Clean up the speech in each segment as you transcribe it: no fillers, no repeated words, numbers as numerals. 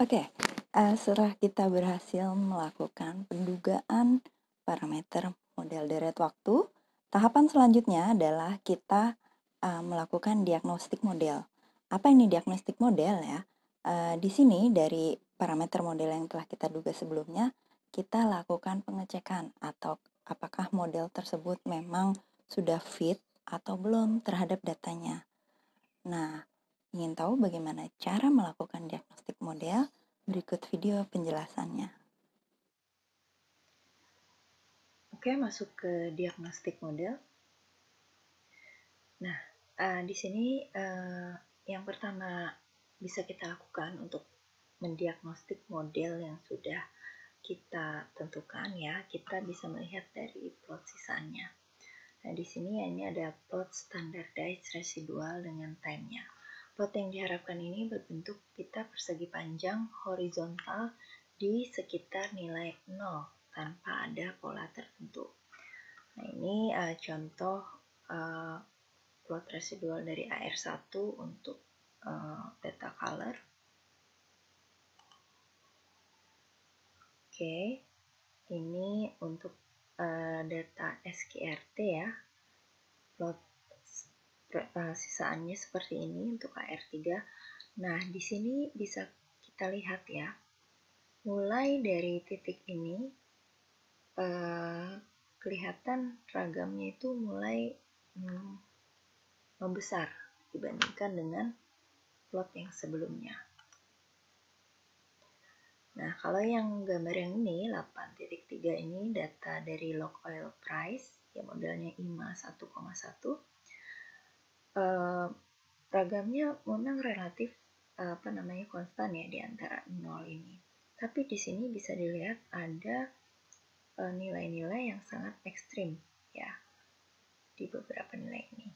Oke, setelah kita berhasil melakukan pendugaan parameter model deret waktu, tahapan selanjutnya adalah kita melakukan diagnostik model. Apa ini diagnostik model ya? Di sini dari parameter model yang telah kita duga sebelumnya, kita lakukan pengecekan atau apakah model tersebut memang sudah fit atau belum terhadap datanya. Nah, ingin tahu bagaimana cara melakukan diagnostik model? Berikut video penjelasannya. Oke, masuk ke diagnostik model. Nah, di sini yang pertama bisa kita lakukan untuk mendiagnostik model yang sudah kita tentukan ya, kita bisa melihat dari plot sisanya. Nah, di sini ini ada plot standardized residual dengan time-nya. Plot yang diharapkan ini berbentuk pita persegi panjang horizontal di sekitar nilai 0 tanpa ada pola tertentu. Nah, ini contoh plot residual dari AR1 untuk data color. Oke, ini untuk data SQRT ya. Plot sisaannya seperti ini untuk AR3. Nah, di sini bisa kita lihat ya. Mulai dari titik ini kelihatan ragamnya itu mulai membesar dibandingkan dengan plot yang sebelumnya. Nah, kalau yang gambar yang ini 8.3 ini data dari log oil price, ya modelnya IMA 1,1. Ragamnya memang relatif konstan ya di antara 0 ini. Tapi di sini bisa dilihat ada nilai-nilai yang sangat ekstrim ya di beberapa nilai ini.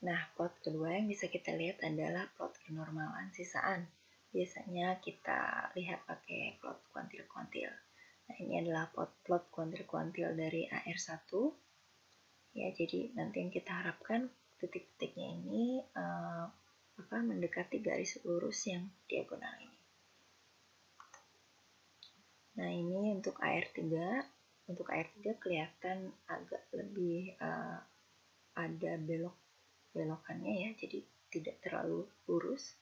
Nah, plot kedua yang bisa kita lihat adalah plot kenormalan sisaan. Biasanya kita lihat pakai plot kuantil-kuantil. Nah, ini adalah plot kuantil-kuantil dari AR1. Ya, jadi nanti yang kita harapkan titik-titiknya ini mendekati garis lurus yang diagonal ini. Nah, ini untuk AR3. Untuk AR3 kelihatan agak lebih ada belokannya ya, jadi tidak terlalu lurus.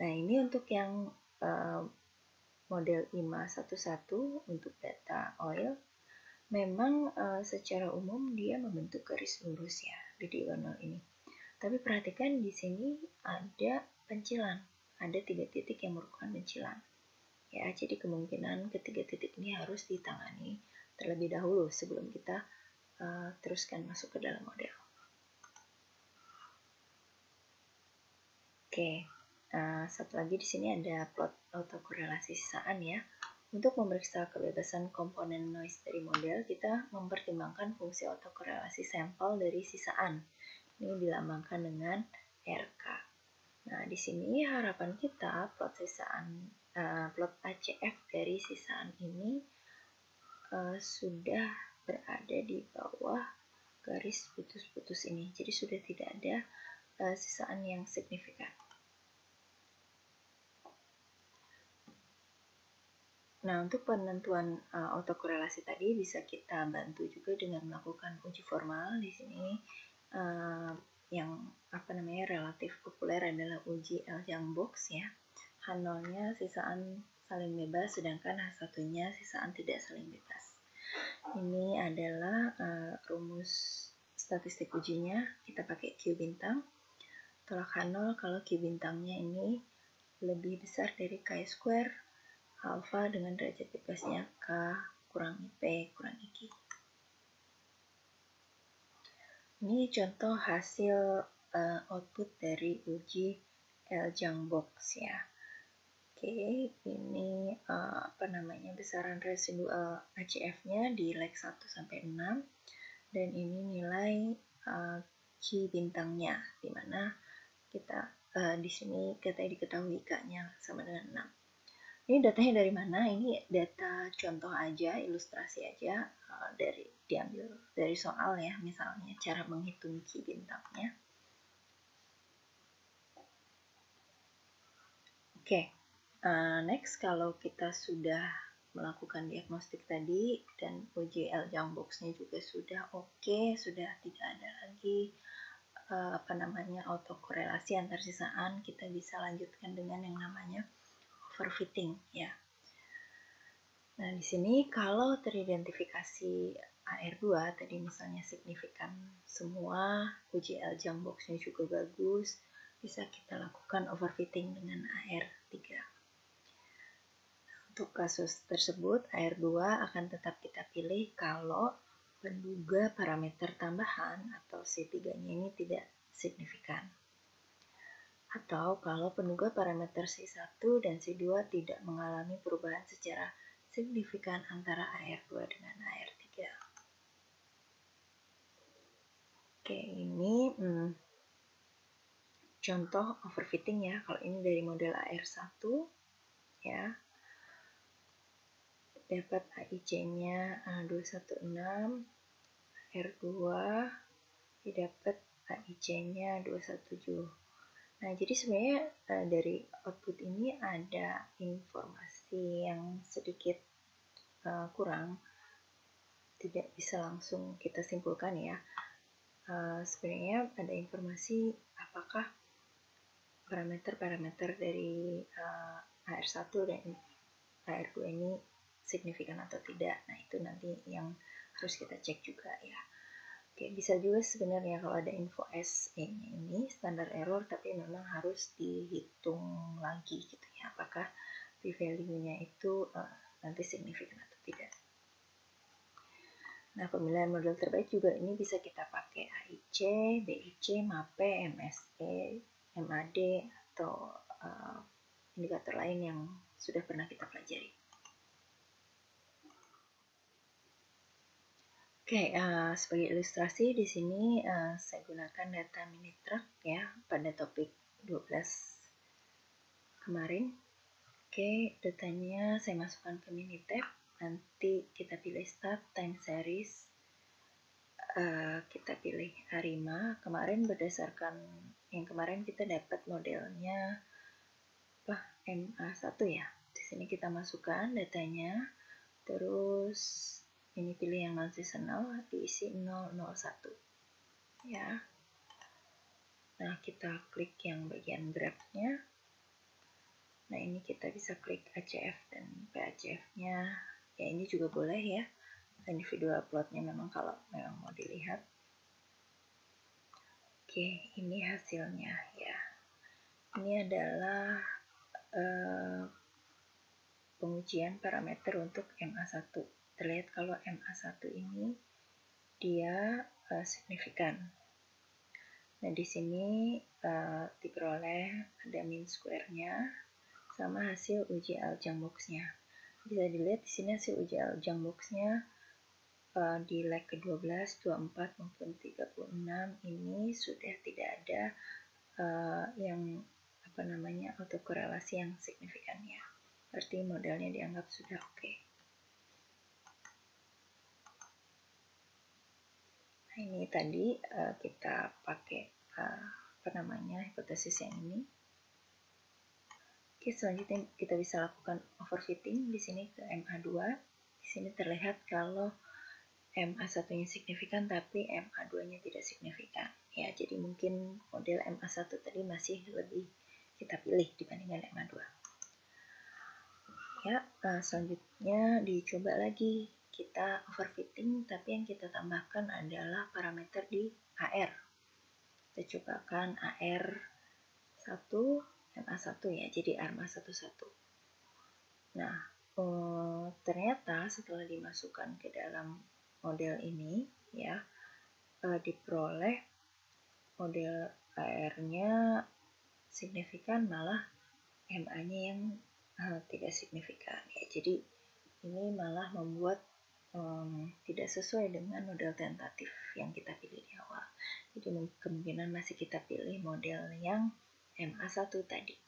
Nah, ini untuk yang model IMA 11 untuk data oil, memang secara umum dia membentuk garis lurus ya di diagonal ini. Tapi perhatikan di sini ada pencilan, ada 3 titik yang merupakan pencilan. Ya, jadi kemungkinan ketiga titik ini harus ditangani terlebih dahulu sebelum kita teruskan masuk ke dalam model. Oke, satu lagi di sini ada plot autokorelasi sisaan ya. Untuk memeriksa kebebasan komponen noise dari model, kita mempertimbangkan fungsi autokorelasi sampel dari sisaan. Ini dilambangkan dengan RK. Nah, di sini harapan kita plot ACF dari sisaan ini sudah berada di bawah garis putus-putus ini. Jadi sudah tidak ada sisaan yang signifikan. Nah, untuk penentuan autokorelasi tadi bisa kita bantu juga dengan melakukan uji formal. Di sini yang relatif populer adalah uji L-Young-Box ya. H0-nya sisaan saling bebas, sedangkan H1-nya sisaan tidak saling bebas. Ini adalah rumus statistik ujinya. Kita pakai Q bintang. Tolak H0 kalau Q bintangnya ini lebih besar dari chi-square alfa dengan derajat bebasnya K kurang P kurang IQ. Ini contoh hasil output dari uji L-Young-Box ya. Oke, ini besaran residual ACF-nya di leg 1 sampai 6 dan ini nilai Q bintangnya di mana kita di sini kita diketahui K-nya sama dengan 6. Ini datanya dari mana? Ini data contoh aja, ilustrasi aja diambil dari soal ya, misalnya cara menghitung Q bintangnya. Oke, next kalau kita sudah melakukan diagnostik tadi dan UJL Jumbox-nya juga sudah oke, sudah tidak ada lagi autokorelasi antar sisaan, kita bisa lanjutkan dengan yang namanya overfitting ya. Nah, di sini kalau teridentifikasi AR2 tadi misalnya signifikan semua, UJL Jumbox-nya juga bagus, bisa kita lakukan overfitting dengan AR3. Untuk kasus tersebut, AR2 akan tetap kita pilih kalau penduga parameter tambahan atau C3-nya ini tidak signifikan. Atau kalau penduga parameter C1 dan C2 tidak mengalami perubahan secara signifikan antara AR2 dengan AR3. Oke, ini contoh overfitting ya. Kalau ini dari model AR1 ya, dapat AIC-nya 216, R2 didapat AIC-nya 217. Nah, jadi sebenarnya dari output ini ada informasi yang sedikit kurang, tidak bisa langsung kita simpulkan ya. Sebenarnya ada informasi apakah parameter-parameter dari AR1 dan AR2 ini signifikan atau tidak. Nah, itu nanti yang harus kita cek juga ya. Oke, bisa juga sebenarnya kalau ada info SE-nya ini standar error, tapi memang harus dihitung lagi gitu ya, apakah p-value-nya itu nanti signifikan atau tidak. Nah, pemilihan model terbaik juga ini bisa kita pakai AIC, BIC, MAPE, MSE, MAD, atau indikator lain yang sudah pernah kita pelajari. Oke, sebagai ilustrasi di sini saya gunakan data Minitrack ya pada topik 12 kemarin. Oke, datanya saya masukkan ke Minitab. Nanti kita pilih Start Time Series. Kita pilih ARIMA. Kemarin berdasarkan yang kemarin kita dapat modelnya MA1 ya. Di sini kita masukkan datanya. Terus ini pilih yang non seasonal, diisi 001 ya. Nah, kita klik yang bagian graph-nya. Nah, ini kita bisa klik ACF dan PACF-nya. Ya, ini juga boleh ya. Individual plotnya memang kalau memang mau dilihat. Oke, ini hasilnya ya. Ini adalah pengujian parameter untuk MA1. Terlihat kalau MA1 ini dia signifikan. Nah, di sini diperoleh ada mean square-nya sama hasil UJL Jumbox-nya. Bisa dilihat di sini hasil UJL Jumbox-nya di leg ke-12, 24 maupun 36 ini sudah tidak ada yang autokorelasi yang signifikan ya. Berarti modelnya dianggap sudah oke. Nah, ini tadi kita pakai hipotesis yang ini. Oke, selanjutnya kita bisa lakukan overfitting di sini ke MA2. Di sini terlihat kalau MA1-nya signifikan tapi MA2-nya tidak signifikan. Ya, jadi mungkin model MA1 tadi masih lebih kita pilih dibandingkan MA2. Ya, selanjutnya dicoba lagi kita overfitting, tapi yang kita tambahkan adalah parameter di AR. Kita cobakan AR1, MA1 ya, jadi ARMA11. Nah, ternyata setelah dimasukkan ke dalam model ini ya, diperoleh model AR-nya signifikan, malah MA-nya yang tidak signifikan ya. Jadi ini malah membuat tidak sesuai dengan model tentatif yang kita pilih di awal. Jadi kemungkinan masih kita pilih model yang MA1 tadi.